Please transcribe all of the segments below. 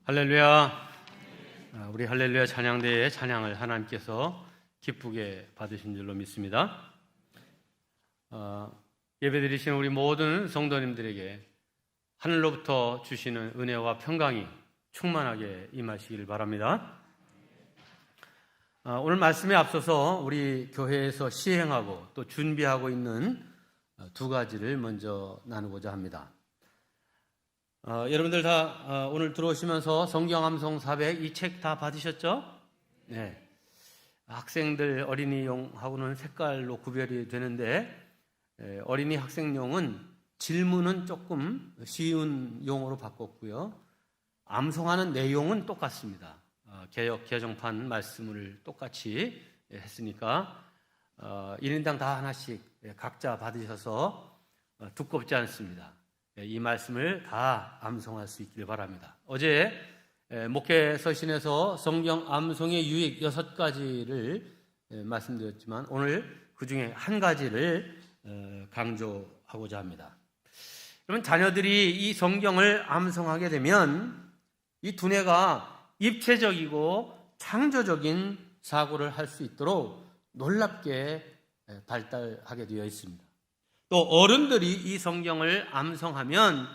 할렐루야. 우리 할렐루야 찬양대의 찬양을 하나님께서 기쁘게 받으신 줄로 믿습니다. 예배드리시는 우리 모든 성도님들에게 하늘로부터 주시는 은혜와 평강이 충만하게 임하시길 바랍니다. 오늘 말씀에 앞서서 우리 교회에서 시행하고 또 준비하고 있는 두 가지를 먼저 나누고자 합니다. 여러분들 다 오늘 들어오시면서 성경 암송 400 이 책 다 받으셨죠? 네. 학생들 어린이용하고는 색깔로 구별이 되는데 어린이 학생용은 질문은 조금 쉬운 용어로 바꿨고요. 암송하는 내용은 똑같습니다. 개역 개정판 말씀을 똑같이 했으니까 1인당 다 하나씩 각자 받으셔서 두껍지 않습니다. 이 말씀을 다 암송할 수 있기를 바랍니다. 어제 목회 서신에서 성경 암송의 유익 6가지를 말씀드렸지만 오늘 그 중에 한 가지를 강조하고자 합니다. 그러면 자녀들이 이 성경을 암송하게 되면 이 두뇌가 입체적이고 창조적인 사고를 할 수 있도록 놀랍게 발달하게 되어 있습니다. 또 어른들이 이 성경을 암송하면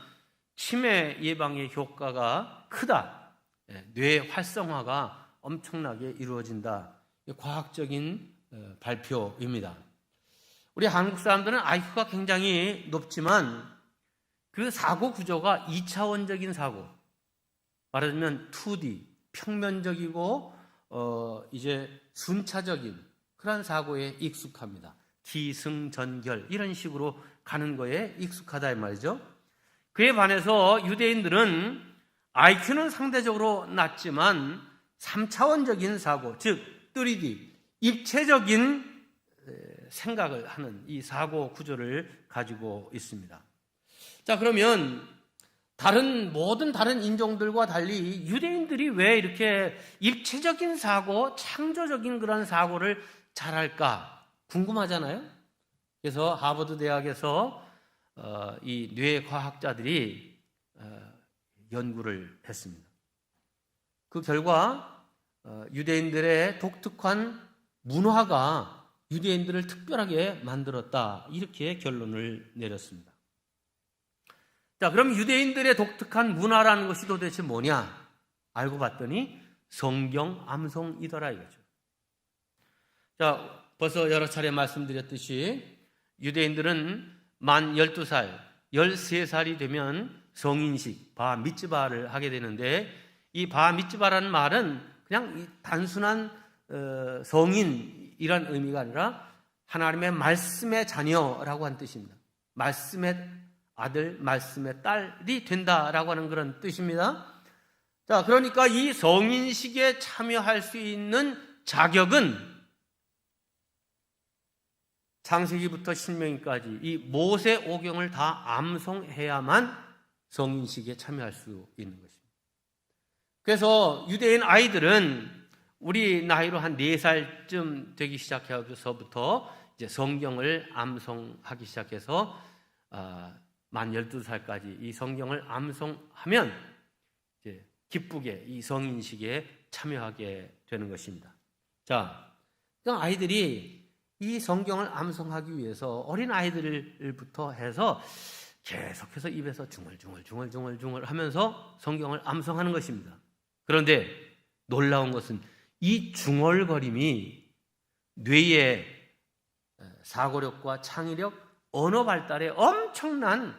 치매 예방의 효과가 크다. 뇌 활성화가 엄청나게 이루어진다. 과학적인 발표입니다. 우리 한국 사람들은 IQ가 굉장히 높지만 그 사고 구조가 2차원적인 사고, 말하자면 2D, 평면적이고 이제 순차적인 그런 사고에 익숙합니다. 기승전결 이런 식으로 가는 거에 익숙하다 이 말이죠. 그에 반해서 유대인들은 IQ는 상대적으로 낮지만 3차원적인 사고, 즉 3D, 입체적인 생각을 하는 이 사고 구조를 가지고 있습니다. 자, 그러면 모든 다른 인종들과 달리 유대인들이 왜 이렇게 입체적인 사고, 창조적인 그런 사고를 잘할까? 궁금하잖아요. 그래서 하버드 대학에서 이 뇌과학자들이 연구를 했습니다. 그 결과 유대인들의 독특한 문화가 유대인들을 특별하게 만들었다, 이렇게 결론을 내렸습니다. 자, 그럼 유대인들의 독특한 문화라는 것이 도대체 뭐냐? 알고 봤더니 성경 암송이더라 이거죠. 자, 벌써 여러 차례 말씀드렸듯이 유대인들은 만 12살, 13살이 되면 성인식, 바 미츠바를 하게 되는데 이 바 미츠바라는 말은 그냥 단순한 성인이란 의미가 아니라 하나님의 말씀의 자녀라고 하는 뜻입니다. 말씀의 아들, 말씀의 딸이 된다라고 하는 그런 뜻입니다. 자, 그러니까 이 성인식에 참여할 수 있는 자격은 창세기부터 신명기까지 이 모세 오경을 다 암송해야만 성인식에 참여할 수 있는 것입니다. 그래서 유대인 아이들은 우리 나이로 한 4살쯤 되기 시작해서부터 이제 성경을 암송하기 시작해서 만 12살까지 이 성경을 암송하면 이제 기쁘게 이 성인식에 참여하게 되는 것입니다. 자, 아이들이 이 성경을 암송하기 위해서 어린 아이들부터 해서 계속해서 입에서 중얼중얼 하면서 성경을 암송하는 것입니다. 그런데 놀라운 것은 이 중얼거림이 뇌의 사고력과 창의력, 언어 발달에 엄청난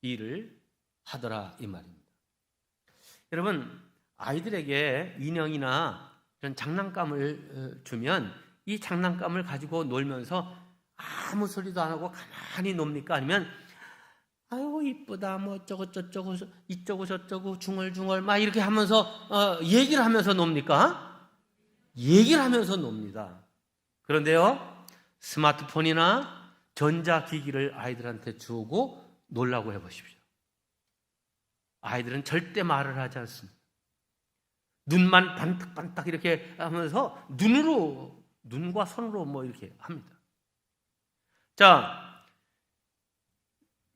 일을 하더라 이 말입니다. 여러분, 아이들에게 인형이나 이런 장난감을 주면 이 장난감을 가지고 놀면서 아무 소리도 안 하고 가만히 놉니까? 아니면 아유 이쁘다 뭐 어쩌고 저쩌고 이쩌고 저쩌고 중얼중얼 막 이렇게 하면서 얘기를 하면서 놉니까? 얘기를 하면서 놉니다. 그런데요, 스마트폰이나 전자기기를 아이들한테 주고 놀라고 해보십시오. 아이들은 절대 말을 하지 않습니다. 눈만 반딱반딱 이렇게 하면서 눈과 손으로 뭐 이렇게 합니다. 자,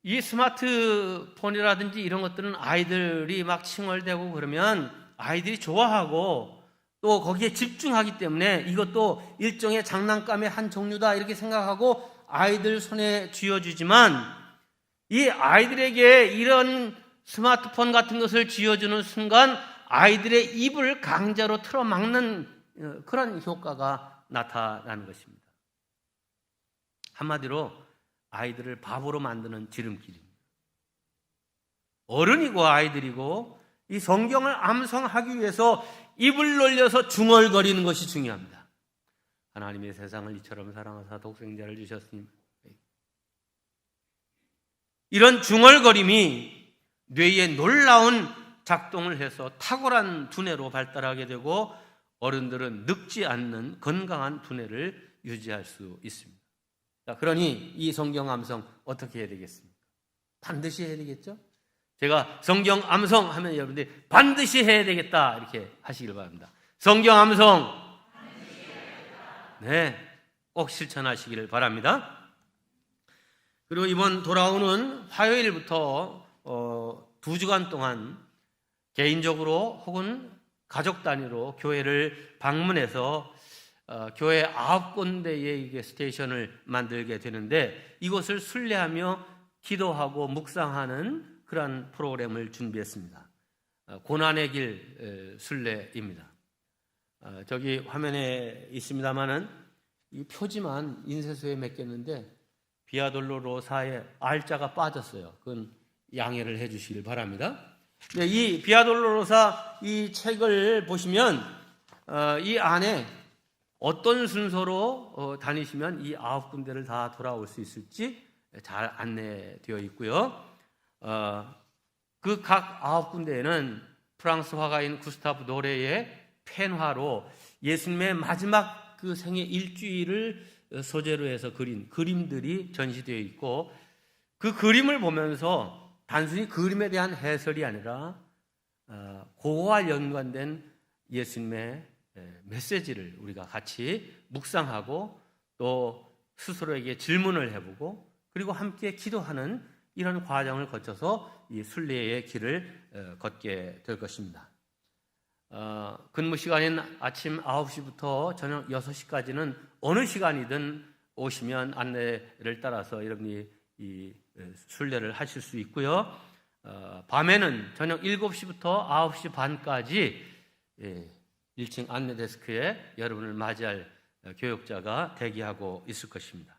이 스마트폰이라든지 이런 것들은 아이들이 막 칭얼대고 그러면 아이들이 좋아하고 또 거기에 집중하기 때문에 이것도 일종의 장난감의 한 종류다 이렇게 생각하고 아이들 손에 쥐어주지만, 이 아이들에게 이런 스마트폰 같은 것을 쥐어주는 순간 아이들의 입을 강제로 틀어막는 그런 효과가 나타나는 것입니다. 한마디로 아이들을 바보로 만드는 지름길입니다. 어른이고 아이들이고 이 성경을 암송하기 위해서 입을 놀려서 중얼거리는 것이 중요합니다. 하나님의 세상을 이처럼 사랑하사 독생자를 주셨으니, 이런 중얼거림이 뇌에 놀라운 작동을 해서 탁월한 두뇌로 발달하게 되고 어른들은 늙지 않는 건강한 두뇌를 유지할 수 있습니다. 자, 그러니 이 성경 암송 어떻게 해야 되겠습니까? 반드시 해야 되겠죠? 제가 성경 암송 하면 여러분들이 반드시 해야 되겠다 이렇게 하시길 바랍니다. 성경 암송, 네, 꼭 실천하시기를 바랍니다. 그리고 이번 돌아오는 화요일부터 2주간 동안 개인적으로 혹은 가족 단위로 교회를 방문해서 교회 9군데의 이게 스테이션을 만들게 되는데, 이곳을 순례하며 기도하고 묵상하는 그러한 프로그램을 준비했습니다. 고난의 길 순례입니다. 저기 화면에 있습니다만은 이 표지만 인쇄소에 맡겼는데 비아돌로로사의 알자가 빠졌어요. 그건 양해를 해 주시길 바랍니다. 네, 이 비아돌로로사 이 책을 보시면 이 안에 어떤 순서로 다니시면 이 9군데를 다 돌아올 수 있을지 잘 안내되어 있고요. 그 각 9군데에는 프랑스 화가인 구스타브 노레의 펜화로 예수님의 마지막 그 생애 일주일을 소재로 해서 그린 그림들이 전시되어 있고, 그 그림을 보면서 단순히 그림에 대한 해설이 아니라 그거와 연관된 예수님의 메시지를 우리가 같이 묵상하고 또 스스로에게 질문을 해보고 그리고 함께 기도하는 이런 과정을 거쳐서 이 순례의 길을 걷게 될 것입니다. 근무 시간인 아침 9시부터 저녁 6시까지는 어느 시간이든 오시면 안내를 따라서 여러분이 이 순례를 하실 수 있고요. 밤에는 저녁 7시부터 9시 반까지 1층 안내 데스크에 여러분을 맞이할 교역자가 대기하고 있을 것입니다.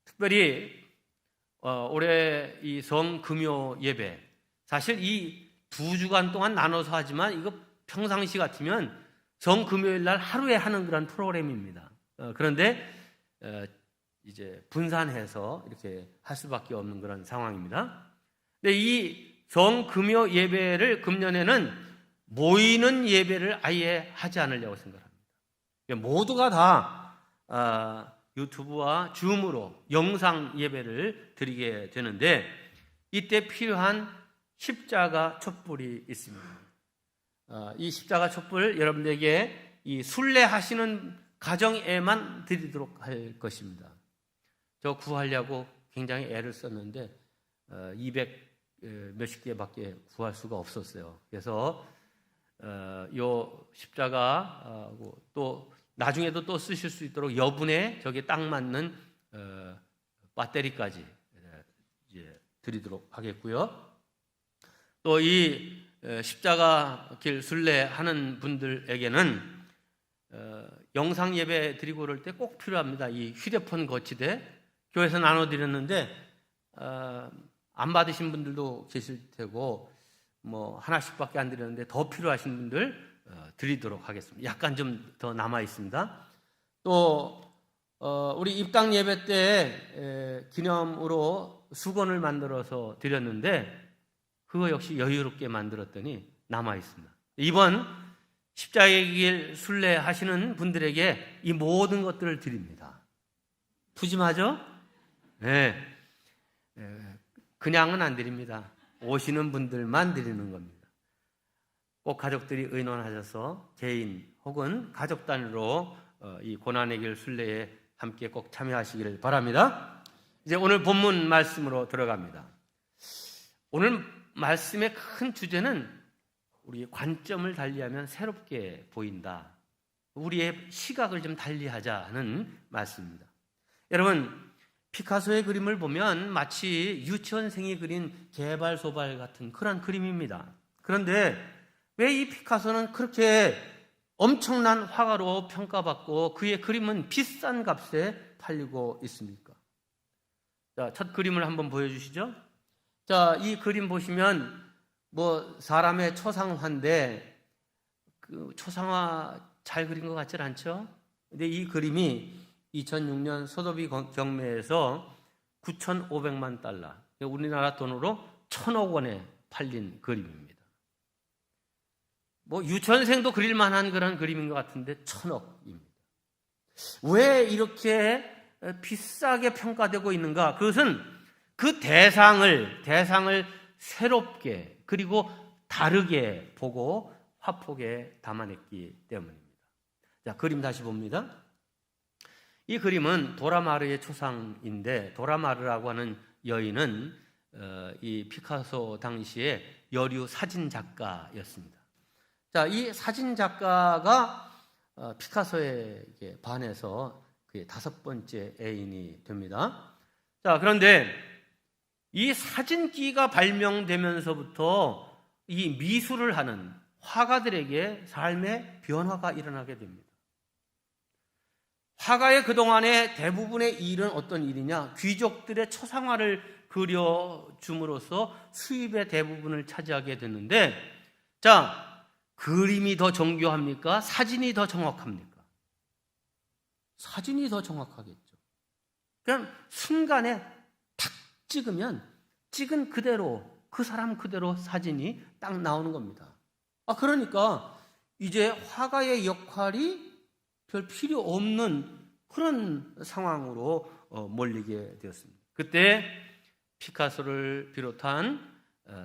특별히 올해 이 성금요 예배, 사실 이 2주간 동안 나눠서 하지만 이거 평상시 같으면 성금요일 날 하루에 하는 그런 프로그램입니다. 그런데 이제 분산해서 이렇게 할 수밖에 없는 그런 상황입니다. 근데 이 성금요 예배를 금년에는 모이는 예배를 아예 하지 않으려고 생각합니다. 모두가 다 유튜브와 줌으로 영상 예배를 드리게 되는데, 이때 필요한 십자가 촛불이 있습니다. 이 십자가 촛불 여러분들에게 이 순례하시는 가정에만 드리도록 할 것입니다. 저 구하려고 굉장히 애를 썼는데 200 몇십 개밖에 구할 수가 없었어요. 그래서 요 십자가 또 나중에도 또 쓰실 수 있도록 여분의 저게 딱 맞는 배터리까지 이제 드리도록 하겠고요. 또 이 십자가 길 순례하는 분들에게는 영상 예배 드리고 그럴 때 꼭 필요합니다. 이 휴대폰 거치대 교회에서 나눠드렸는데 안 받으신 분들도 계실 테고 뭐 하나씩밖에 안 드렸는데 더 필요하신 분들 드리도록 하겠습니다. 약간 좀 더 남아 있습니다. 또 우리 입당 예배 때 기념으로 수건을 만들어서 드렸는데 그거 역시 여유롭게 만들었더니 남아 있습니다. 이번 십자가의 길 순례하시는 분들에게 이 모든 것들을 드립니다. 푸짐하죠? 네. 그냥은 안 드립니다. 오시는 분들만 드리는 겁니다. 꼭 가족들이 의논하셔서 개인 혹은 가족 단위로 이 고난의 길 순례에 함께 꼭 참여하시기를 바랍니다. 이제 오늘 본문 말씀으로 들어갑니다. 오늘 말씀의 큰 주제는 우리의 관점을 달리하면 새롭게 보인다. 우리의 시각을 좀 달리하자는 말씀입니다. 여러분, 피카소의 그림을 보면 마치 유치원생이 그린 개발소발 같은 그런 그림입니다. 그런데 왜 이 피카소는 그렇게 엄청난 화가로 평가받고 그의 그림은 비싼 값에 팔리고 있습니까? 자, 첫 그림을 한번 보여주시죠. 자, 이 그림 보시면 사람의 초상화인데 그 초상화 잘 그린 것 같지 않죠? 근데 이 그림이 2006년 소더비 경매에서 9,500만 달러, 우리나라 돈으로 1,000억 원에 팔린 그림입니다. 유치원생도 그릴 만한 그런 그림인 것 같은데 1,000억입니다. 왜 이렇게 비싸게 평가되고 있는가? 그것은 그 대상을 새롭게 그리고 다르게 보고 화폭에 담아냈기 때문입니다. 자, 그림 다시 봅니다. 이 그림은 도라마르의 초상인데, 도라마르라고 하는 여인은 이 피카소 당시의 여류 사진 작가였습니다. 자, 이 사진 작가가 피카소에게 반해서 그의 5번째 애인이 됩니다. 자, 그런데 이 사진기가 발명되면서부터 이 미술을 하는 화가들에게 삶의 변화가 일어나게 됩니다. 화가의 그동안의 대부분의 일은 어떤 일이냐? 귀족들의 초상화를 그려줌으로써 수입의 대부분을 차지하게 됐는데, 자, 그림이 더 정교합니까? 사진이 더 정확합니까? 사진이 더 정확하겠죠. 그냥 순간에 탁 찍으면 찍은 그대로, 그 사람 그대로 사진이 딱 나오는 겁니다. 그러니까 이제 화가의 역할이 별 필요 없는 그런 상황으로 몰리게 되었습니다. 그때 피카소를 비롯한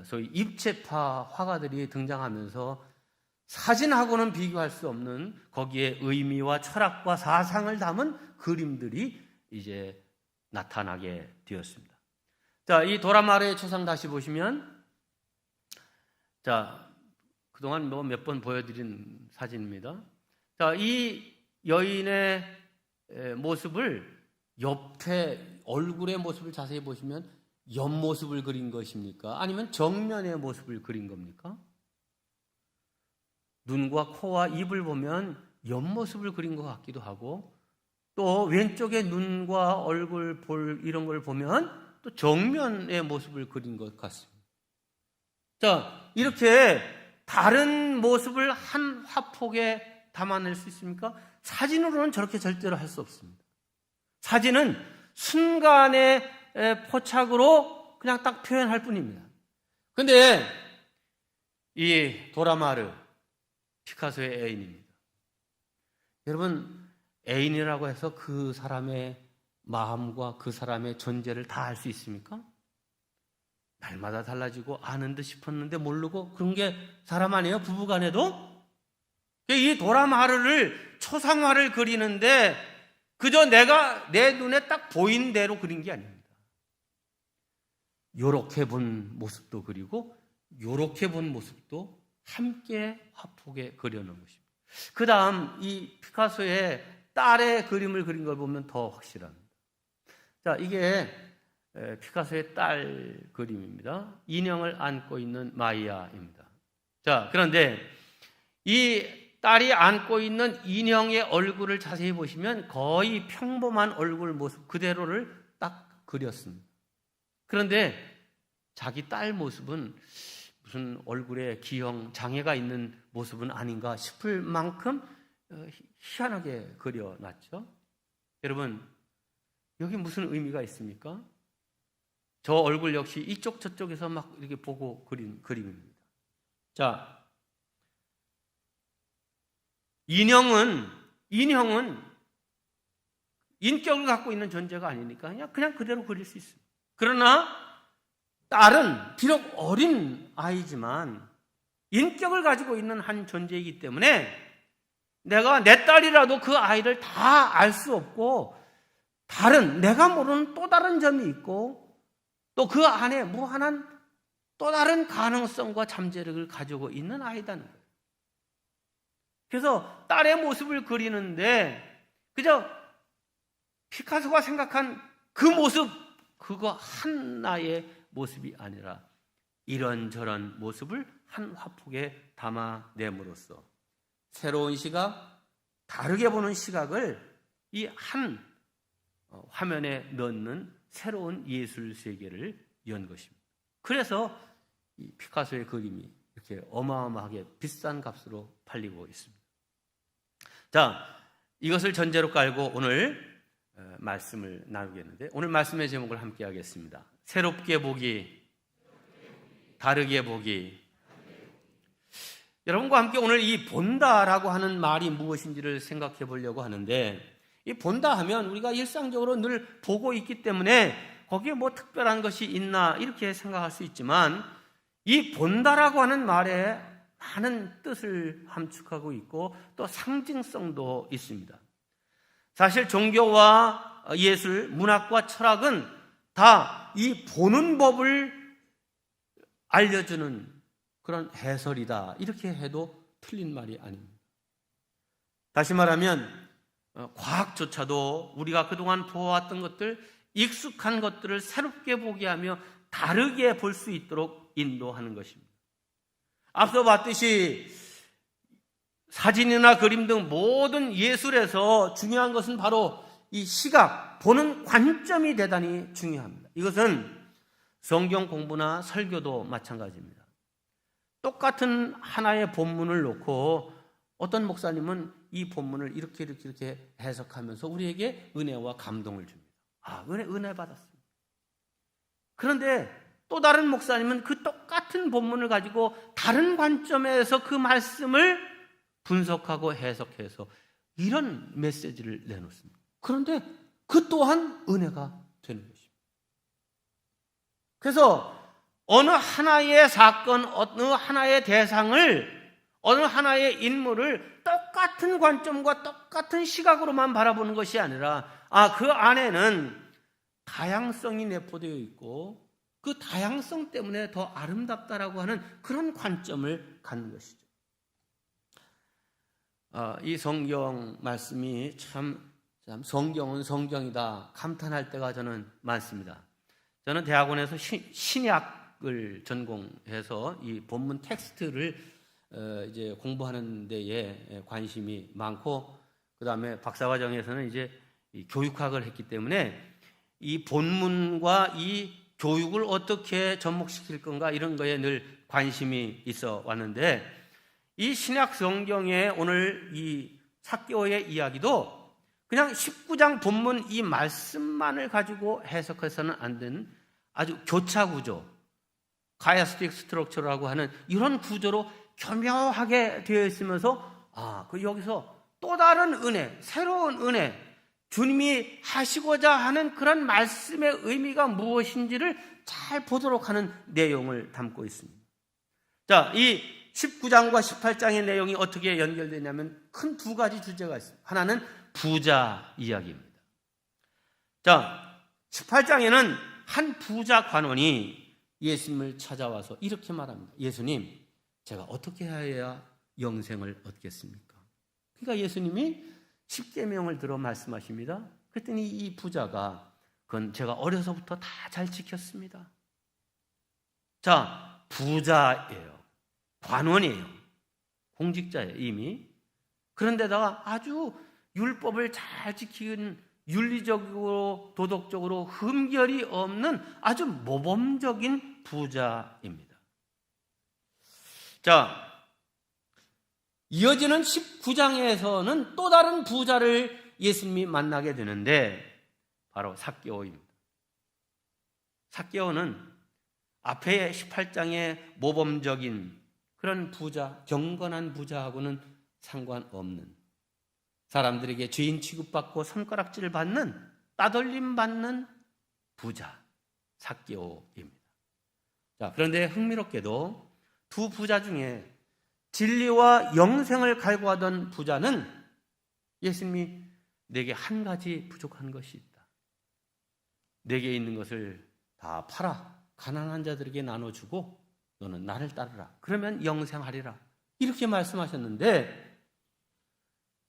소위 입체파 화가들이 등장하면서 사진하고는 비교할 수 없는 거기에 의미와 철학과 사상을 담은 그림들이 이제 나타나게 되었습니다. 자, 이 도라마르의 초상 다시 보시면, 자, 그동안 몇 번 보여드린 사진입니다. 자, 이 여인의 모습을 옆에 얼굴의 모습을 자세히 보시면 옆모습을 그린 것입니까? 아니면 정면의 모습을 그린 겁니까? 눈과 코와 입을 보면 옆모습을 그린 것 같기도 하고, 또 왼쪽에 눈과 얼굴 이런 걸 보면 또 정면의 모습을 그린 것 같습니다. 자, 이렇게 다른 모습을 한 화폭에 담아낼 수 있습니까? 사진으로는 저렇게 절대로 할 수 없습니다. 사진은 순간의 포착으로 그냥 딱 표현할 뿐입니다. 그런데 이 도라마르, 피카소의 애인입니다. 여러분, 애인이라고 해서 그 사람의 마음과 그 사람의 존재를 다 알 수 있습니까? 날마다 달라지고 아는 듯 싶었는데 모르고 그런 게 사람 아니에요? 부부간에도? 이 도라마르를 초상화를 그리는데 그저 내가 내 눈에 딱 보인 대로 그린 게 아닙니다. 요렇게 본 모습도 그리고 요렇게 본 모습도 함께 화폭에 그려놓은 것입니다. 그 다음 이 피카소의 딸의 그림을 그린 걸 보면 더 확실합니다. 자, 이게 피카소의 딸 그림입니다. 인형을 안고 있는 마이아입니다. 자, 그런데 이 딸이 안고 있는 인형의 얼굴을 자세히 보시면 거의 평범한 얼굴 모습 그대로를 딱 그렸습니다. 그런데 자기 딸 모습은 무슨 얼굴에 기형, 장애가 있는 모습은 아닌가 싶을 만큼 희한하게 그려놨죠. 여러분, 여기 무슨 의미가 있습니까? 저 얼굴 역시 이쪽 저쪽에서 막 이렇게 보고 그린 그림입니다. 자, 인형은 인격을 갖고 있는 존재가 아니니까 그냥 그대로 그릴 수 있습니다. 그러나 딸은 비록 어린 아이지만 인격을 가지고 있는 한 존재이기 때문에 내가 내 딸이라도 그 아이를 다 알 수 없고 다른, 내가 모르는 또 다른 점이 있고 또 그 안에 무한한 또 다른 가능성과 잠재력을 가지고 있는 아이다는 거예요. 그래서 딸의 모습을 그리는데 그저 피카소가 생각한 그 모습, 그거 하나의 모습이 아니라 이런저런 모습을 한 화폭에 담아냄으로써 새로운 시각, 다르게 보는 시각을 이 한 화면에 넣는 새로운 예술 세계를 연 것입니다. 그래서 이 피카소의 그림이 이렇게 어마어마하게 비싼 값으로 팔리고 있습니다. 자, 이것을 전제로 깔고 오늘 말씀을 나누겠는데, 오늘 말씀의 제목을 함께 하겠습니다. 새롭게 보기, 다르게 보기. 여러분과 함께 오늘 이 본다라고 하는 말이 무엇인지를 생각해 보려고 하는데, 이 본다 하면 우리가 일상적으로 늘 보고 있기 때문에 거기에 뭐 특별한 것이 있나 이렇게 생각할 수 있지만, 이 본다라고 하는 말에 많은 뜻을 함축하고 있고 또 상징성도 있습니다. 사실 종교와 예술, 문학과 철학은 다 이 보는 법을 알려주는 그런 해설이다, 이렇게 해도 틀린 말이 아닙니다. 다시 말하면 과학조차도 우리가 그동안 보아왔던 것들, 익숙한 것들을 새롭게 보게 하며 다르게 볼 수 있도록 인도하는 것입니다. 앞서 봤듯이 사진이나 그림 등 모든 예술에서 중요한 것은 바로 이 시각, 보는 관점이 대단히 중요합니다. 이것은 성경 공부나 설교도 마찬가지입니다. 똑같은 하나의 본문을 놓고 어떤 목사님은 이 본문을 이렇게 해석하면서 우리에게 은혜와 감동을 줍니다. 아, 은혜 받았습니다. 그런데 또 다른 목사님은 그 똑같은 본문을 가지고 다른 관점에서 그 말씀을 분석하고 해석해서 이런 메시지를 내놓습니다. 그런데 그 또한 은혜가 되는 것입니다. 그래서 어느 하나의 사건, 어느 하나의 대상을, 어느 하나의 인물을 똑같은 관점과 똑같은 시각으로만 바라보는 것이 아니라, 그 안에는 다양성이 내포되어 있고 그 다양성 때문에 더 아름답다라고 하는 그런 관점을 갖는 것이죠. 이 성경 말씀이 참 성경은 성경이다 감탄할 때가 저는 많습니다. 저는 대학원에서 신약을 전공해서 이 본문 텍스트를 이제 공부하는 데에 관심이 많고, 그 다음에 박사과정에서는 이제 이 교육학을 했기 때문에 이 본문과 이 교육을 어떻게 접목시킬 건가 이런 거에 늘 관심이 있어 왔는데, 이 신약 성경의 오늘 이 삭개오의 이야기도 그냥 19장 본문 이 말씀만을 가지고 해석해서는 안 되는 아주 교차 구조, 가야스틱 스트럭처라고 하는 이런 구조로 교묘하게 되어 있으면서 여기서 또 다른 은혜, 새로운 은혜, 주님이 하시고자 하는 그런 말씀의 의미가 무엇인지를 잘 보도록 하는 내용을 담고 있습니다. 자, 이 19장과 18장의 내용이 어떻게 연결되냐면 큰 두 가지 주제가 있습니다. 하나는 부자 이야기입니다. 자, 18장에는 한 부자 관원이 예수님을 찾아와서 이렇게 말합니다. 예수님, 제가 어떻게 해야 영생을 얻겠습니까? 그러니까 예수님이 십계명을 들어 말씀하십니다. 그랬더니 이 부자가 그건 제가 어려서부터 다 잘 지켰습니다. 자, 부자예요. 관원이에요. 공직자예요, 이미. 그런데다가 아주 율법을 잘 지키는 윤리적으로 도덕적으로 흠결이 없는 아주 모범적인 부자입니다. 자, 이어지는 19장에서는 또 다른 부자를 예수님이 만나게 되는데 바로 삭개오입니다. 삭개오는 앞에 18장의 모범적인 그런 부자, 경건한 부자하고는 상관없는, 사람들에게 죄인 취급받고 손가락질 받는, 따돌림 받는 부자 삭개오입니다. 자, 그런데 흥미롭게도 두 부자 중에 진리와 영생을 갈구하던 부자는 예수님이 내게 한 가지 부족한 것이 있다, 내게 있는 것을 다 팔아 가난한 자들에게 나눠주고 너는 나를 따르라. 그러면 영생하리라. 이렇게 말씀하셨는데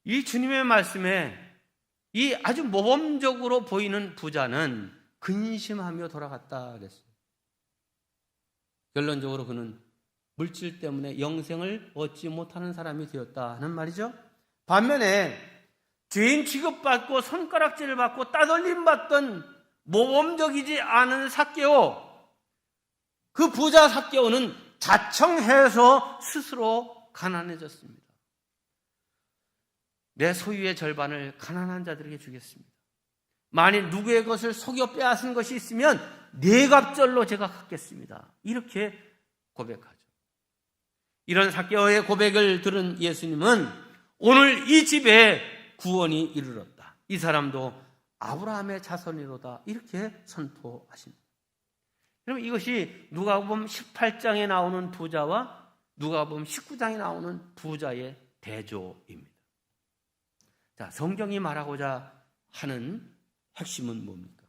이 주님의 말씀에 이 아주 모범적으로 보이는 부자는 근심하며 돌아갔다 그랬어요. 결론적으로 그는 물질 때문에 영생을 얻지 못하는 사람이 되었다 하는 말이죠. 반면에 죄인 취급받고 손가락질을 받고 따돌림 받던 모범적이지 않은 삭개오, 그 부자 삭개오는 자청해서 스스로 가난해졌습니다. 내 소유의 절반을 가난한 자들에게 주겠습니다. 만일 누구의 것을 속여 빼앗은 것이 있으면 네 갑절로 제가 갚겠습니다. 이렇게 고백하죠. 이런 삭개오의 고백을 들은 예수님은 오늘 이 집에 구원이 이르렀다. 이 사람도 아브라함의 자손이로다. 이렇게 선포하십니다. 그럼 이것이 누가복음 18장에 나오는 부자와 누가복음 19장에 나오는 부자의 대조입니다. 자, 성경이 말하고자 하는 핵심은 뭡니까?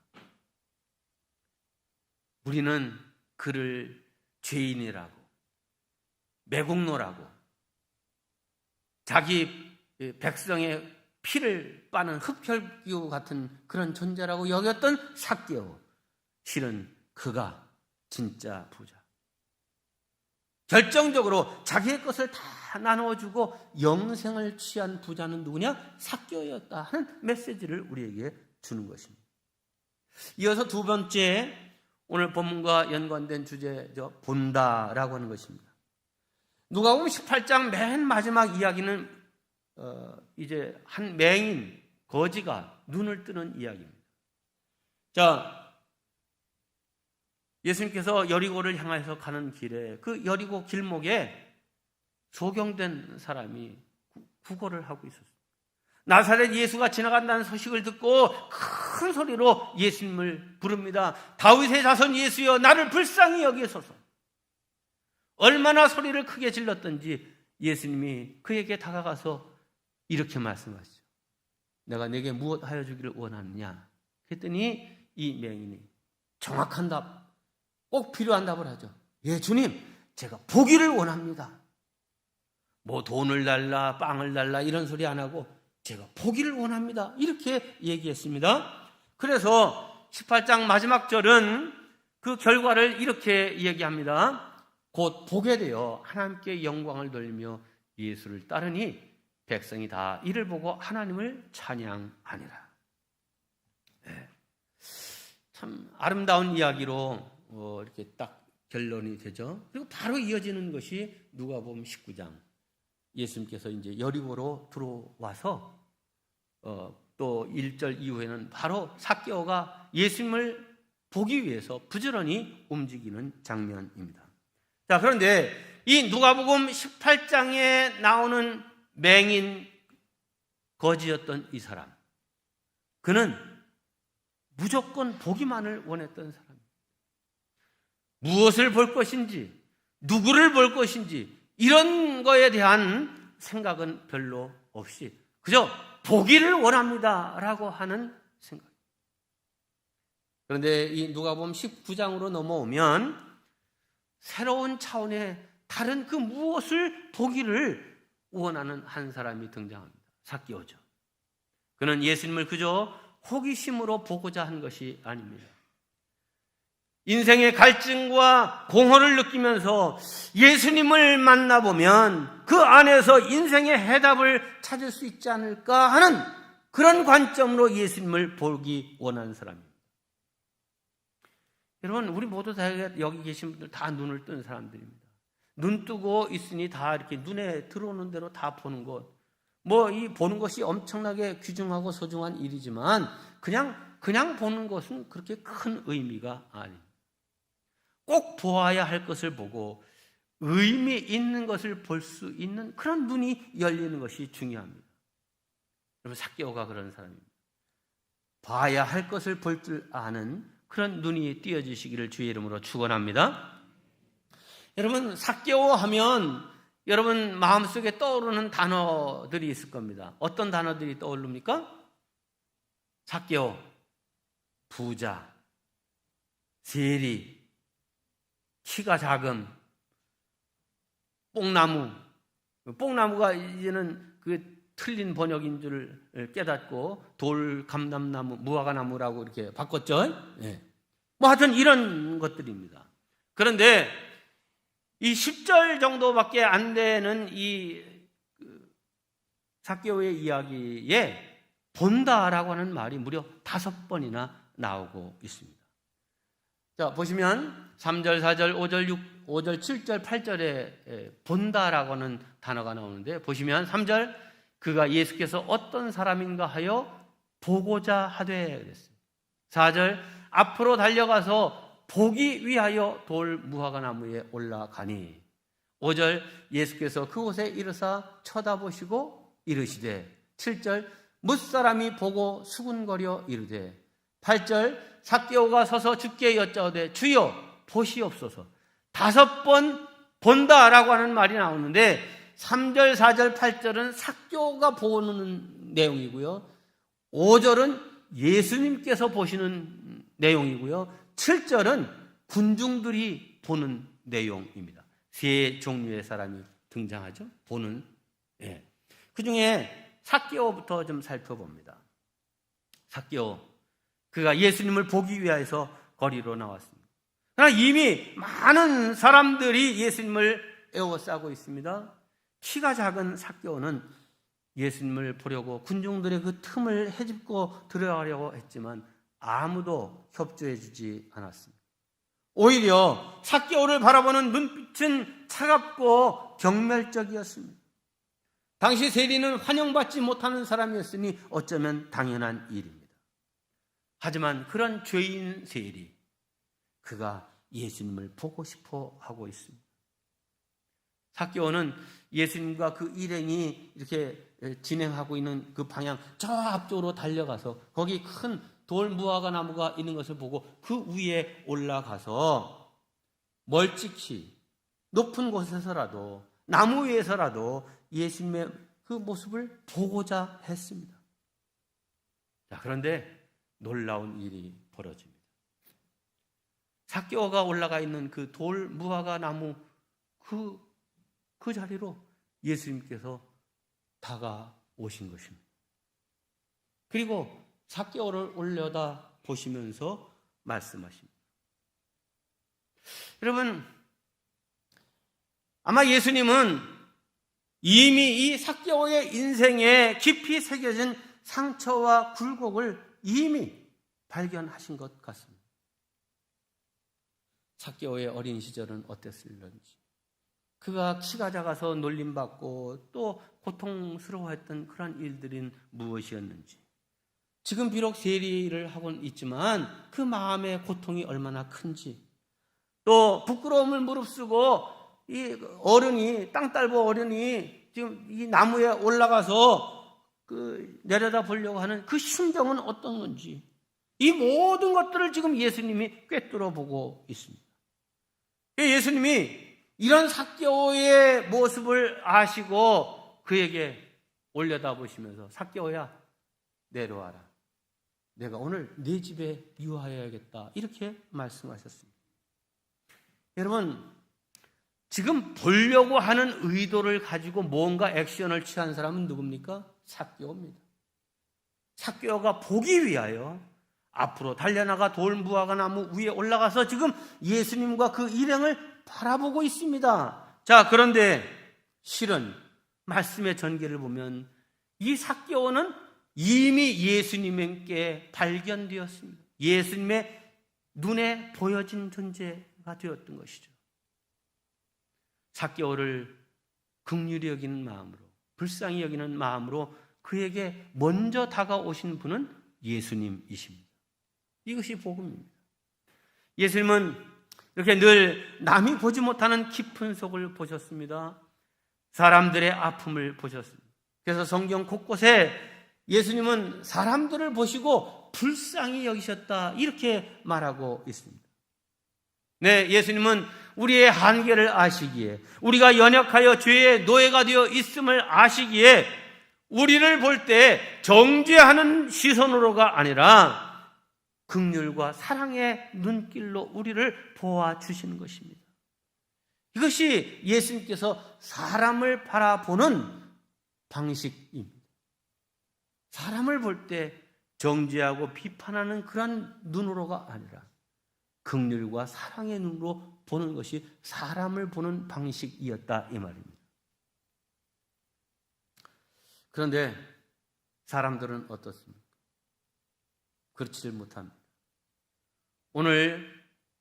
우리는 그를 죄인이라고, 매국노라고, 자기 백성의 피를 빠는 흡혈귀 같은 그런 존재라고 여겼던 삭개오. 실은 그가 진짜 부자. 결정적으로 자기의 것을 다 나눠주고 영생을 취한 부자는 누구냐? 삭개오였다 하는 메시지를 우리에게 주는 것입니다. 이어서 두 번째, 오늘 본문과 연관된 주제죠. 본다라고 하는 것입니다. 누가복음 18장 맨 마지막 이야기는 이제 한 맹인, 거지가 눈을 뜨는 이야기입니다. 자, 예수님께서 여리고를 향해서 가는 길에 그 여리고 길목에 소경된 사람이 구걸을 하고 있었어요. 나사렛 예수가 지나간다는 소식을 듣고 큰 소리로 예수님을 부릅니다. 다윗의 자손 예수여, 나를 불쌍히 여기소서. 얼마나 소리를 크게 질렀던지 예수님이 그에게 다가가서 이렇게 말씀하시죠. 내가 내게 무엇 하여 주기를 원하느냐? 그랬더니 이 맹인이 정확한 답, 꼭 필요한 답을 하죠. 예, 주님, 제가 보기를 원합니다. 뭐 돈을 달라, 빵을 달라 이런 소리 안 하고 제가 보기를 원합니다. 이렇게 얘기했습니다. 그래서 18장 마지막 절은 그 결과를 이렇게 얘기합니다. 곧 보게 되어 하나님께 영광을 돌리며 예수를 따르니 백성이 다 이를 보고 하나님을 찬양하니라. 네. 참 아름다운 이야기로 이렇게 딱 결론이 되죠. 그리고 바로 이어지는 것이 누가복음 19장. 예수님께서 이제 여리고로 들어와서 또 1절 이후에는 바로 삭개오가 예수님을 보기 위해서 부지런히 움직이는 장면입니다. 자, 그런데 이 누가복음 18장에 나오는 맹인 거지였던 이 사람, 그는 무조건 보기만을 원했던 사람입니다. 무엇을 볼 것인지, 누구를 볼 것인지 이런 거에 대한 생각은 별로 없이 그저 보기를 원합니다 라고 하는 생각. 그런데 이 누가복음 19장으로 넘어오면 새로운 차원의 다른 그 무엇을 보기를 원하는 한 사람이 등장합니다. 삭개오죠. 그는 예수님을 그저 호기심으로 보고자 한 것이 아닙니다. 인생의 갈증과 공허를 느끼면서 예수님을 만나보면 그 안에서 인생의 해답을 찾을 수 있지 않을까 하는 그런 관점으로 예수님을 보기 원하는 사람입니다. 여러분, 우리 모두 다 여기 계신 분들 다 눈을 뜬 사람들입니다. 눈 뜨고 있으니 다 이렇게 눈에 들어오는 대로 다 보는 것. 뭐 이 보는 것이 엄청나게 귀중하고 소중한 일이지만 그냥 보는 것은 그렇게 큰 의미가 아닙니다. 꼭 보아야 할 것을 보고 의미 있는 것을 볼 수 있는 그런 눈이 열리는 것이 중요합니다. 여러분, 삭개오가 그런 사람입니다. 봐야 할 것을 볼 줄 아는 그런 눈이 띄어지시기를 주의 이름으로 축원합니다. 여러분, 삭개오 하면 여러분 마음속에 떠오르는 단어들이 있을 겁니다. 어떤 단어들이 떠오릅니까? 삭개오, 부자, 세리, 키가 작은 뽕나무가 이제는 그 틀린 번역인 줄 깨닫고 돌감람나무, 무화과나무라고 이렇게 바꿨죠. 예. 뭐 하여튼 이런 것들입니다. 그런데 이 10절 정도밖에 안 되는 이 삭개오의 이야기에 본다라고 하는 말이 무려 5번이나 나오고 있습니다. 자, 보시면 3절, 4절, 5절, 5절, 7절, 8절에 본다라고 하는 단어가 나오는데, 보시면 3절, 그가 예수께서 어떤 사람인가 하여 보고자 하되 그랬어요. 4절, 앞으로 달려가서 보기 위하여 돌 무화과나무에 올라가니. 5절, 예수께서 그곳에 이르사 쳐다보시고 이르시되. 7절, 뭇사람이 보고 수군거려 이르되. 8절, 삭개오가 서서 주께 여짜오되 주여 보시옵소서. 5번 본다라고 하는 말이 나오는데, 3절, 4절, 8절은 삭개오가 보는 내용이고요, 5절은 예수님께서 보시는 내용이고요, 7절은 군중들이 보는 내용입니다. 세 종류의 사람이 등장하죠. 보는. 예. 그 중에 삭개오부터 좀 살펴봅니다. 삭개오, 그가 예수님을 보기 위해서 거리로 나왔습니다. 그러나 이미 많은 사람들이 예수님을 에워싸고 있습니다. 키가 작은 삭개오는 예수님을 보려고 군중들의 그 틈을 헤집고 들어가려고 했지만 아무도 협조해 주지 않았습니다. 오히려 삭개오를 바라보는 눈빛은 차갑고 경멸적이었습니다. 당시 세리는 환영받지 못하는 사람이었으니 어쩌면 당연한 일입니다. 하지만 그런 죄인 세리, 그가 예수님을 보고 싶어 하고 있습니다. 삭개오는 예수님과 그 일행이 이렇게 진행하고 있는 그 방향 저 앞쪽으로 달려가서 거기 큰 돌 무화과 나무가 있는 것을 보고 그 위에 올라가서 멀찍이 높은 곳에서라도, 나무 위에서라도 예수님의 그 모습을 보고자 했습니다. 자, 그런데 놀라운 일이 벌어집니다. 삭개오가 올라가 있는 그 돌 무화과 나무 그 자리로 예수님께서 다가오신 것입니다. 그리고 삭개오를 올려다 보시면서 말씀하십니다. 여러분, 아마 예수님은 이미 이 삭개오의 인생에 깊이 새겨진 상처와 굴곡을 이미 발견하신 것 같습니다. 삭개오의 어린 시절은 어땠을런지, 그가 키가 작아서 놀림받고 또 고통스러워했던 그런 일들은 무엇이었는지, 지금 비록 세리를 하고는 있지만 그 마음의 고통이 얼마나 큰지, 또 부끄러움을 무릅쓰고 이 어른이, 땅딸보 어른이 지금 이 나무에 올라가서 내려다 보려고 하는 그 심정은 어떤 건지, 이 모든 것들을 지금 예수님이 꿰뚫어 보고 있습니다. 예수님이 이런 삭개오의 모습을 아시고 그에게 올려다보시면서, 삭개오야, 내려와라. 내가 오늘 네 집에 유하여야겠다. 이렇게 말씀하셨습니다. 여러분, 지금 보려고 하는 의도를 가지고 뭔가 액션을 취한 사람은 누굽니까? 삭개오입니다. 삭개오가 보기 위하여 앞으로 달려나가 돌 무화과 나무 위에 올라가서 지금 예수님과 그 일행을 바라보고 있습니다. 자, 그런데 실은 말씀의 전개를 보면 이 삭개오는 이미 예수님께 발견되었습니다. 예수님의 눈에 보여진 존재가 되었던 것이죠. 삭개오를 긍휼히 여기는 마음으로, 불쌍히 여기는 마음으로 그에게 먼저 다가오신 분은 예수님이십니다. 이것이 복음입니다. 예수님은 이렇게 늘 남이 보지 못하는 깊은 속을 보셨습니다. 사람들의 아픔을 보셨습니다. 그래서 성경 곳곳에 예수님은 사람들을 보시고 불쌍히 여기셨다, 이렇게 말하고 있습니다. 네, 예수님은 우리의 한계를 아시기에, 우리가 연약하여 죄의 노예가 되어 있음을 아시기에 우리를 볼 때 정죄하는 시선으로가 아니라 긍휼과 사랑의 눈길로 우리를 보아주시는 것입니다. 이것이 예수님께서 사람을 바라보는 방식입니다. 사람을 볼 때 정죄하고 비판하는 그런 눈으로가 아니라 긍휼과 사랑의 눈으로 보는 것이 사람을 보는 방식이었다 이 말입니다. 그런데 사람들은 어떻습니까? 그렇지를 못합니다. 오늘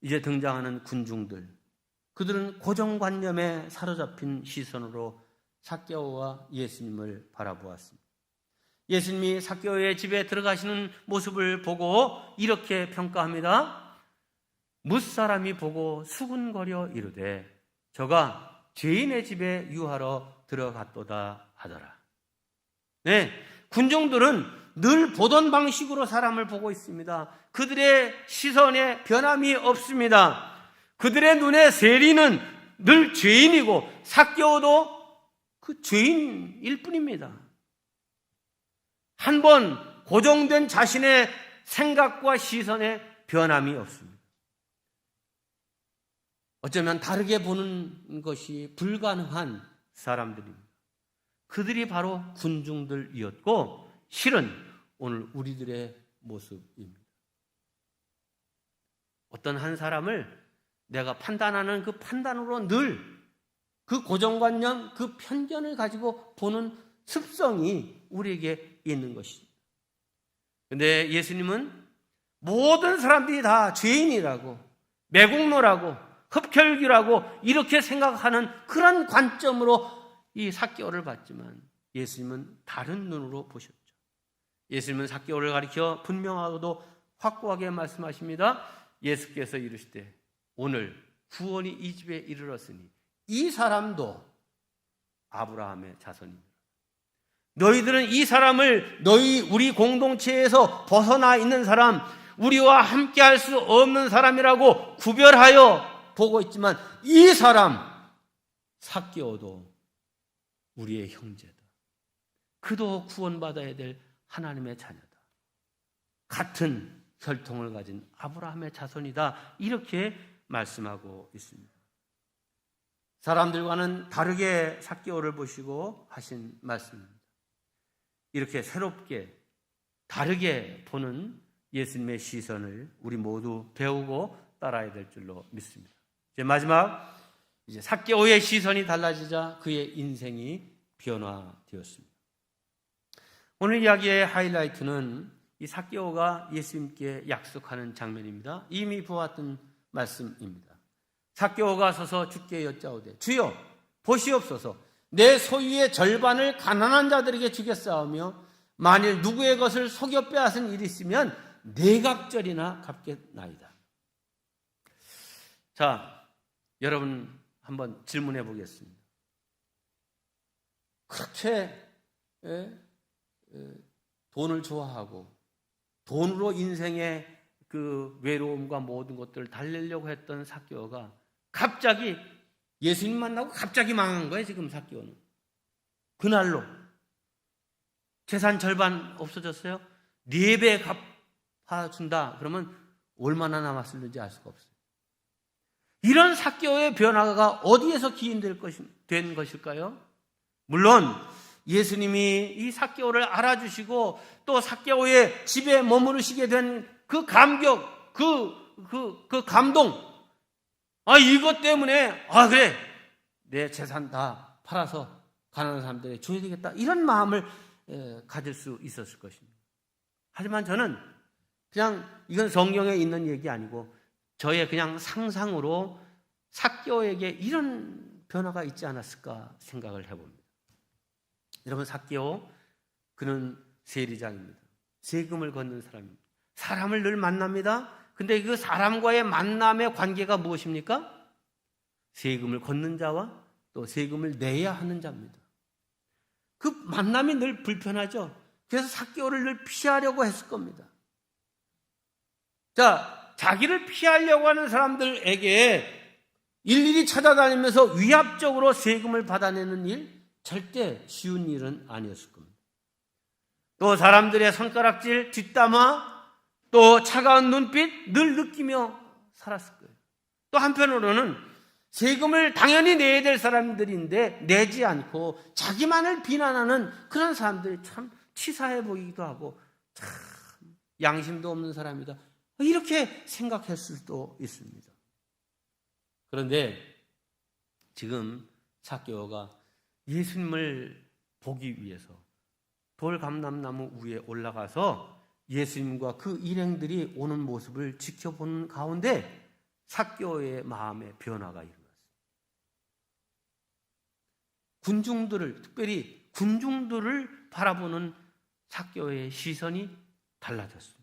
이제 등장하는 군중들, 그들은 고정관념에 사로잡힌 시선으로 삭개오와 예수님을 바라보았습니다. 예수님이 삭개오의 집에 들어가시는 모습을 보고 이렇게 평가합니다. 뭇사람이 보고 수군거려 이르되 저가 죄인의 집에 유하러 들어갔도다 하더라. 네, 군중들은 늘 보던 방식으로 사람을 보고 있습니다. 그들의 시선에 변함이 없습니다. 그들의 눈에 세리는 늘 죄인이고 삭개오도 그 죄인일 뿐입니다. 한 번 고정된 자신의 생각과 시선에 변함이 없습니다. 어쩌면 다르게 보는 것이 불가능한 사람들입니다. 그들이 바로 군중들이었고 실은 오늘 우리들의 모습입니다. 어떤 한 사람을 내가 판단하는 그 판단으로 늘 그 고정관념, 그 편견을 가지고 보는 습성이 우리에게 있는 것입니다. 그런데 예수님은 모든 사람들이 다 죄인이라고, 매국노라고, 흡혈귀라고 이렇게 생각하는 그런 관점으로 이 삭개오를 봤지만 예수님은 다른 눈으로 보셨죠. 예수님은 삭개오를 가리켜 분명하고도 확고하게 말씀하십니다. 예수께서 이르시되 오늘 구원이 이 집에 이르렀으니 이 사람도 아브라함의 자손입니다. 너희들은 이 사람을 우리 공동체에서 벗어나 있는 사람, 우리와 함께 할 수 없는 사람이라고 구별하여 보고 있지만 이 사람 삭개오도 우리의 형제다. 그도 구원받아야 될 하나님의 자녀다. 같은 혈통을 가진 아브라함의 자손이다. 이렇게 말씀하고 있습니다. 사람들과는 다르게 삭개오를 보시고 하신 말씀입니다. 이렇게 새롭게 다르게 보는 예수님의 시선을 우리 모두 배우고 따라야 될 줄로 믿습니다. 이제 마지막 삭개오의 시선이 달라지자 그의 인생이 변화되었습니다. 오늘 이야기의 하이라이트는 이 삭개오가 예수님께 약속하는 장면입니다. 이미 보았던 말씀입니다. 삭개오가 서서 주께 여짜오되 주여 보시옵소서 내 소유의 절반을 가난한 자들에게 주겠사오며 만일 누구의 것을 속여 빼앗은 일이 있으면 네각절이나 갚겠나이다. 자, 여러분 한번 질문해 보겠습니다. 그렇게 돈을 좋아하고 돈으로 인생의 그 외로움과 모든 것들을 달래려고 했던 삭개오가 갑자기 예수님 만나고 갑자기 망한 거예요. 지금 삭개오는 그날로 재산 절반 없어졌어요. 4배 갚아준다. 그러면 얼마나 남았을지 알 수가 없어요. 이런 삭개오의 변화가 어디에서 기인된 것일까요? 물론 예수님이 이 삭개오를 알아주시고 또 삭개오의 집에 머무르시게 된 그 감격, 그 감동, 이것 때문에 그래 내 재산 다 팔아서 가난한 사람들에게 줘야 되겠다 이런 마음을 가질 수 있었을 것입니다. 하지만 저는 그냥 이건 성경에 있는 얘기 아니고 저의 그냥 상상으로 삭개오에게 이런 변화가 있지 않았을까 생각을 해봅니다. 여러분, 삭개오 그는 세리장입니다. 세금을 걷는 사람입니다. 사람을 늘 만납니다. 근데 그 사람과의 만남의 관계가 무엇입니까? 세금을 걷는 자와 또 세금을 내야 하는 자입니다. 그 만남이 늘 불편하죠. 그래서 삭개오를 늘 피하려고 했을 겁니다. 자, 자기를 피하려고 하는 사람들에게 일일이 찾아다니면서 위압적으로 세금을 받아내는 일, 절대 쉬운 일은 아니었을 겁니다. 또 사람들의 손가락질, 뒷담화, 또 차가운 눈빛 늘 느끼며 살았을 거예요. 또 한편으로는 세금을 당연히 내야 될 사람들인데 내지 않고 자기만을 비난하는 그런 사람들이 참 치사해 보이기도 하고 참 양심도 없는 사람이다, 이렇게 생각했을 수도 있습니다. 그런데 지금 삭개오가 예수님을 보기 위해서 돌감람나무 위에 올라가서 예수님과 그 일행들이 오는 모습을 지켜보는 가운데 삭개오의 마음의 변화가 일어났습니다. 군중들을, 특별히 군중들을 바라보는 삭개오의 시선이 달라졌습니다.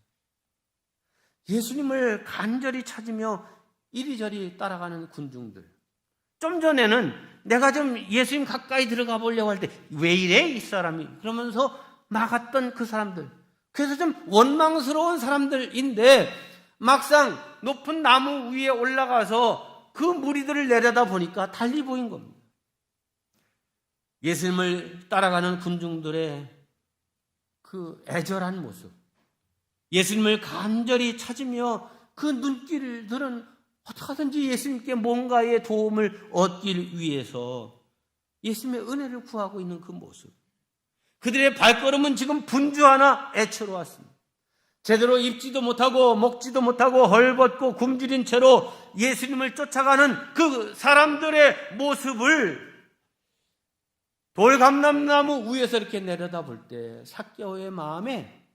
예수님을 간절히 찾으며 이리저리 따라가는 군중들, 좀 전에는 내가 좀 예수님 가까이 들어가 보려고 할 때 왜 이래 이 사람이, 그러면서 막았던 그 사람들, 그래서 좀 원망스러운 사람들인데 막상 높은 나무 위에 올라가서 그 무리들을 내려다 보니까 달리 보인 겁니다. 예수님을 따라가는 군중들의 그 애절한 모습, 예수님을 간절히 찾으며 그 눈길들은 어떻게든지 예수님께 뭔가의 도움을 얻기 위해서 예수님의 은혜를 구하고 있는 그 모습, 그들의 발걸음은 지금 분주하나 애처로웠습니다. 제대로 입지도 못하고 먹지도 못하고 헐벗고 굶주린 채로 예수님을 쫓아가는 그 사람들의 모습을 돌감람나무 위에서 이렇게 내려다볼 때 삭개오의 마음에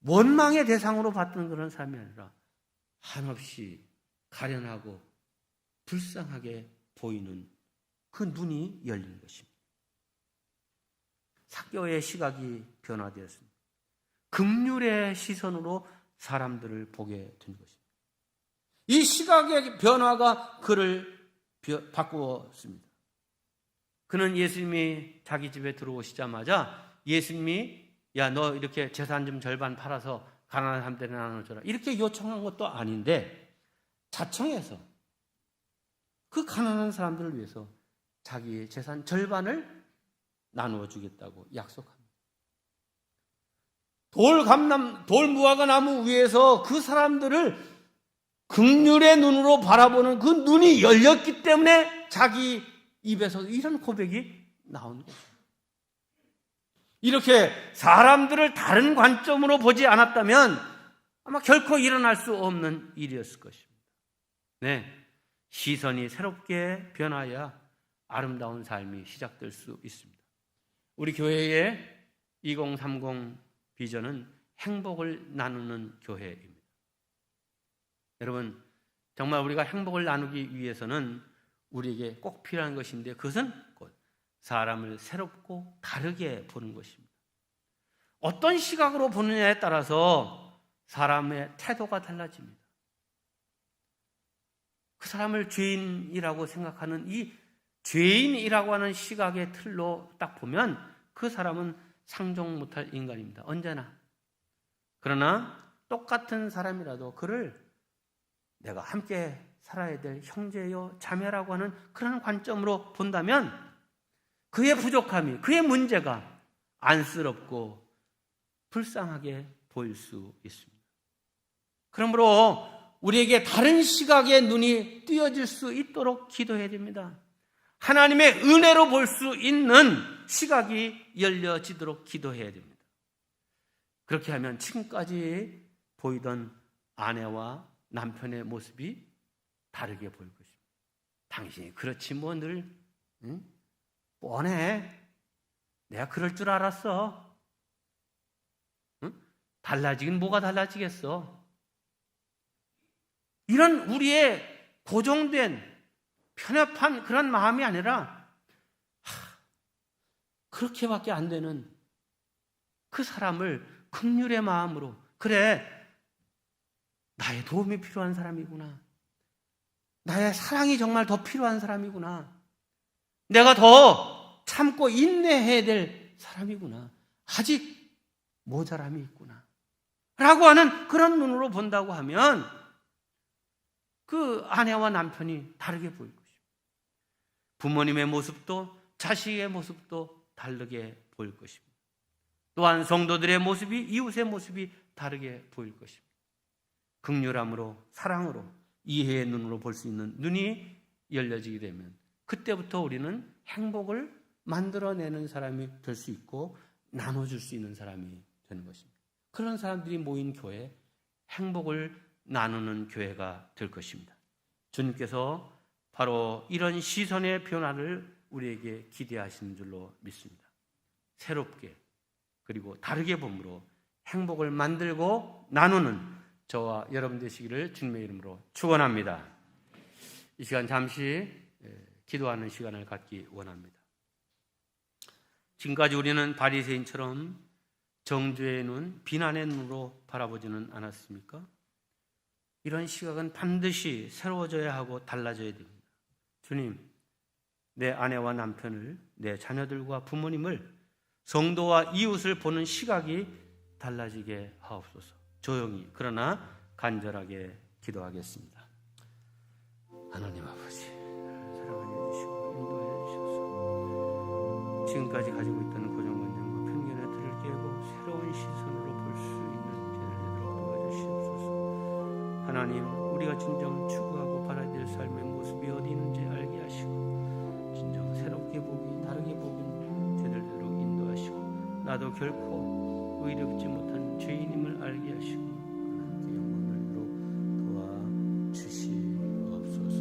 원망의 대상으로 봤던 그런 사람이 아니라 한없이 가련하고 불쌍하게 보이는 그 눈이 열린 것입니다. 삭개오의 시각이 변화되었습니다. 긍휼의 시선으로 사람들을 보게 된 것입니다. 이 시각의 변화가 그를 바꾸었습니다. 그는 예수님이 자기 집에 들어오시자마자 예수님이 야, 너 이렇게 재산 좀 절반 팔아서 가난한 사람들에 나눠줘라, 이렇게 요청한 것도 아닌데 자청해서 그 가난한 사람들을 위해서 자기의 재산 절반을 나누어 주겠다고 약속합니다. 돌무화과 나무 위에서 그 사람들을 긍휼의 눈으로 바라보는 그 눈이 열렸기 때문에 자기 입에서 이런 고백이 나온 거죠. 이렇게 사람들을 다른 관점으로 보지 않았다면 아마 결코 일어날 수 없는 일이었을 것입니다. 네, 시선이 새롭게 변화해야 아름다운 삶이 시작될 수 있습니다. 우리 교회의 2030 비전은 행복을 나누는 교회입니다. 여러분, 정말 우리가 행복을 나누기 위해서는 우리에게 꼭 필요한 것인데 그것은 곧 사람을 새롭고 다르게 보는 것입니다. 어떤 시각으로 보느냐에 따라서 사람의 태도가 달라집니다. 그 사람을 죄인이라고 생각하는 이 죄인이라고 하는 시각의 틀로 딱 보면 그 사람은 상종 못할 인간입니다. 언제나. 그러나 똑같은 사람이라도 그를 내가 함께 살아야 될 형제요 자매라고 하는 그런 관점으로 본다면 그의 부족함이, 그의 문제가 안쓰럽고 불쌍하게 보일 수 있습니다. 그러므로 우리에게 다른 시각의 눈이 띄어질 수 있도록 기도해야 됩니다. 하나님의 은혜로 볼 수 있는 시각이 열려지도록 기도해야 됩니다. 그렇게 하면 지금까지 보이던 아내와 남편의 모습이 다르게 보일 것입니다. 당신이 그렇지 뭐 늘 뻔해. 내가 그럴 줄 알았어. 달라지긴 뭐가 달라지겠어. 이런 우리의 고정된 편협한 그런 마음이 아니라 그렇게밖에 안 되는 그 사람을 긍휼의 마음으로, 그래, 나의 도움이 필요한 사람이구나, 나의 사랑이 정말 더 필요한 사람이구나, 내가 더 참고 인내해야 될 사람이구나, 아직 모자람이 있구나 라고 하는 그런 눈으로 본다고 하면 그 아내와 남편이 다르게 보일 것입니다. 부모님의 모습도 자식의 모습도 다르게 보일 것입니다. 또한 성도들의 모습이, 이웃의 모습이 다르게 보일 것입니다. 긍휼함으로, 사랑으로, 이해의 눈으로 볼 수 있는 눈이 열려지게 되면 그때부터 우리는 행복을 만들어내는 사람이 될 수 있고 나눠줄 수 있는 사람이 되는 것입니다. 그런 사람들이 모인 교회, 행복을 나누는 교회가 될 것입니다. 주님께서 바로 이런 시선의 변화를 우리에게 기대하시는 줄로 믿습니다. 새롭게 그리고 다르게 봄으로 행복을 만들고 나누는 저와 여러분 되시기를 주님의 이름으로 축원합니다. 이 시간 잠시 기도하는 시간을 갖기 원합니다. 지금까지 우리는 바리새인처럼 정죄의 눈, 비난의 눈으로 바라보지는 않았습니까? 이런 시각은 반드시 새로워져야 하고 달라져야 됩니다. 주님, 내 아내와 남편을, 내 자녀들과 부모님을, 성도와 이웃을 보는 시각이 달라지게 하옵소서. 조용히 그러나 간절하게 기도하겠습니다. 하나님 아버지, 사랑해 주시고 인도해 주셔서 지금까지 가지고 있던 고정관념과 편견의 틀을 깨고 새로운 시선으로 볼 수 있는 죄를 내도록 도와주시옵소서. 하나님, 우리가 진정 추구하고 바라야 될 삶의 모습이 어디 있는지 알게 하시고 진정 새롭게 보기, 다르게 보기는 죄를 내도록 인도하시고 나도 결코 의롭지 못한 죄인임을 알게 하시고 하나님께 영광을 도와주시옵소서.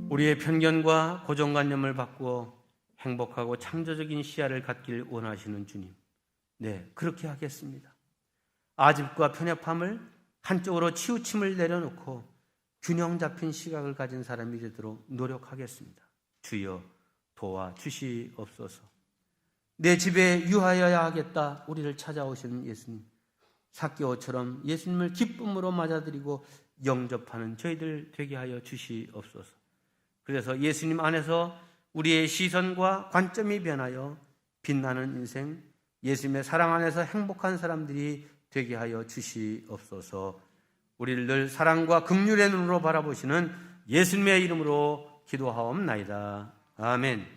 우리의 편견과 고정관념을 바꾸어 행복하고 창조적인 시야를 갖길 원하시는 주님, 네, 그렇게 하겠습니다. 아집과 편협함을 한쪽으로 치우침을 내려놓고 균형 잡힌 시각을 가진 사람이 되도록 노력하겠습니다. 주여 도와주시옵소서. 내 집에 유하여야 하겠다 우리를 찾아오시는 예수님, 삭개오처럼 예수님을 기쁨으로 맞아들이고 영접하는 저희들 되게 하여 주시옵소서. 그래서 예수님 안에서 우리의 시선과 관점이 변하여 빛나는 인생, 예수님의 사랑 안에서 행복한 사람들이 되게 하여 주시옵소서. 우리를 늘 사랑과 긍휼의 눈으로 바라보시는 예수님의 이름으로 기도하옵나이다. 아멘.